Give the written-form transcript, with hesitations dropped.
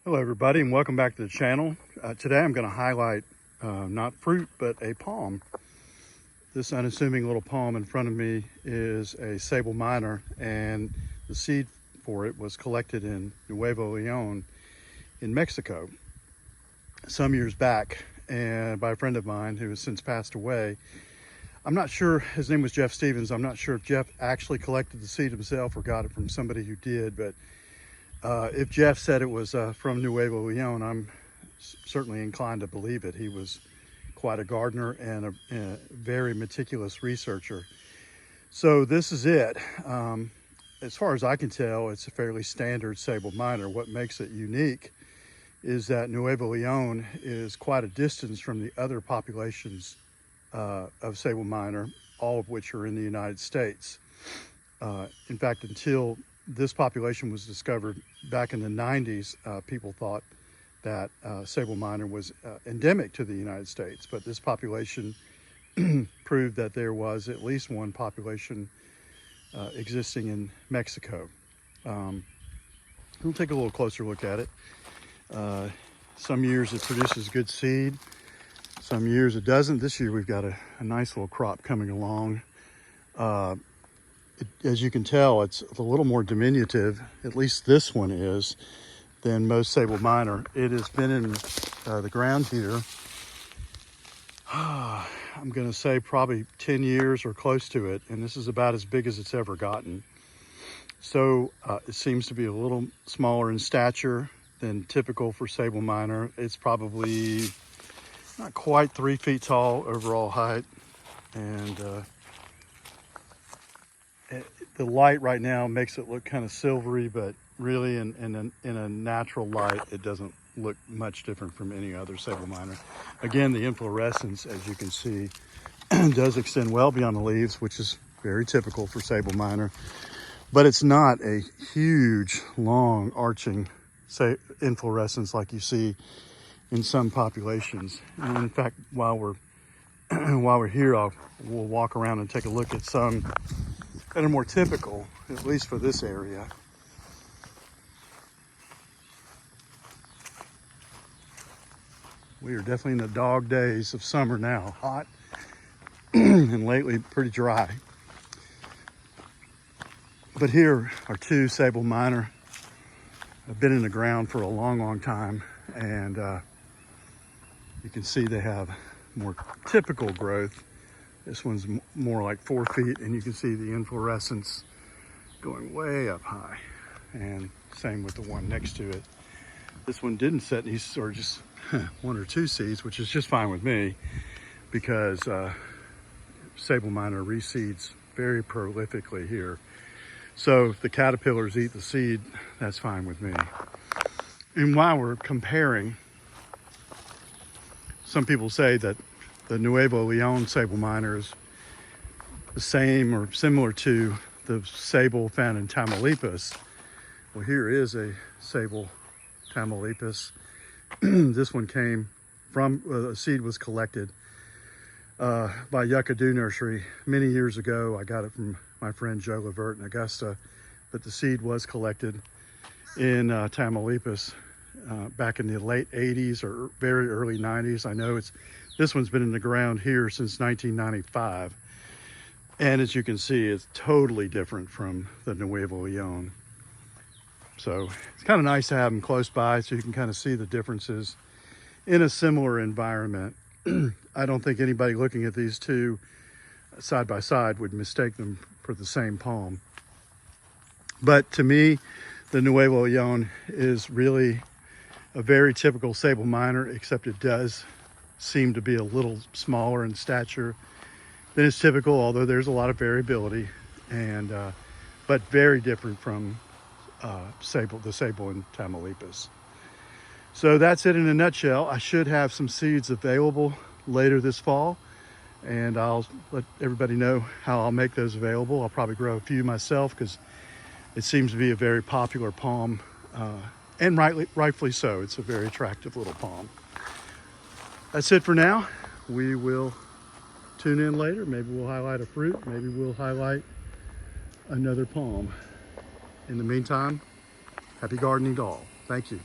Hello everybody and welcome back to the channel. Today I'm going to highlight not fruit but a palm. This unassuming little palm in front of me is a Sabal minor, and the seed for it was collected in Nuevo Leon in Mexico some years back, and by a friend of mine who has since passed away. I'm not sure, his name was Jeff Stevens. I'm not sure if Jeff actually collected the seed himself or got it from somebody who did, but if Jeff said it was from Nuevo Leon, I'm certainly inclined to believe it. He was quite a gardener and a very meticulous researcher. So this is it. As far as I can tell, it's a fairly standard Sabal minor. What makes it unique is that Nuevo Leon is quite a distance from the other populations of Sabal minor, all of which are in the United States. In fact, until this population was discovered back in the 90s, people thought that Sabal minor was endemic to the United States, but this population proved that there was at least one population existing in Mexico. We'll take a little closer look at it. Some years it produces good seed, some years it doesn't. This year we've got a nice little crop coming along. As you can tell, it's a little more diminutive, at least this one is, than most Sabal minor. It has been in the ground here, I'm going to say probably 10 years or close to it, and this is about as big as it's ever gotten. So it seems to be a little smaller in stature than typical for Sabal minor. It's probably not quite 3 feet tall overall height, and the light right now makes it look kind of silvery, but really in a natural light, it doesn't look much different from any other Sabal minor. Again, the inflorescence, as you can see, does extend well beyond the leaves, which is very typical for Sabal minor, but it's not a huge, long, arching inflorescence like you see in some populations. And in fact, while we're here, we'll walk around and take a look at some that are more typical, at least for this area. We are definitely in the dog days of summer now, hot and lately pretty dry. But here are two Sabal minor. I've been in the ground for a long time, and you can see they have more typical growth. This one's more like 4 feet, and you can see the inflorescence going way up high. And same with the one next to it. This one didn't set any, or just 1 or 2 seeds, which is just fine with me, because Sabal minor reseeds very prolifically here. So if the caterpillars eat the seed, that's fine with me. And while we're comparing, some people say that the Nuevo Leon Sabal minor is the same or similar to the Sabal found in Tamaulipas. Well, here is a Sabal Tamaulipas. This one came from, a seed was collected by Yucca-Do Nursery many years ago. I got it from my friend Joe Levert in Augusta, but the seed was collected in Tamaulipas back in the late 80s or very early 90s. I know this one's been in the ground here since 1995. And as you can see, it's totally different from the Nuevo Leon. So it's kind of nice to have them close by so you can kind of see the differences in a similar environment. I don't think anybody looking at these two side by side would mistake them for the same palm. But to me, the Nuevo Leon is really a very typical Sabal minor, except it does seem to be a little smaller in stature than is typical, although there's a lot of variability, and but very different from the Sabal in Tamaulipas. So that's it in a nutshell. I should have some seeds available later this fall, and I'll let everybody know how I'll make those available. I'll probably grow a few myself because it seems to be a very popular palm, and rightfully so. It's a very attractive little palm. That's it for now. We will tune in later. Maybe we'll highlight a fruit. Maybe we'll highlight another palm. In the meantime, happy gardening to all. Thank you.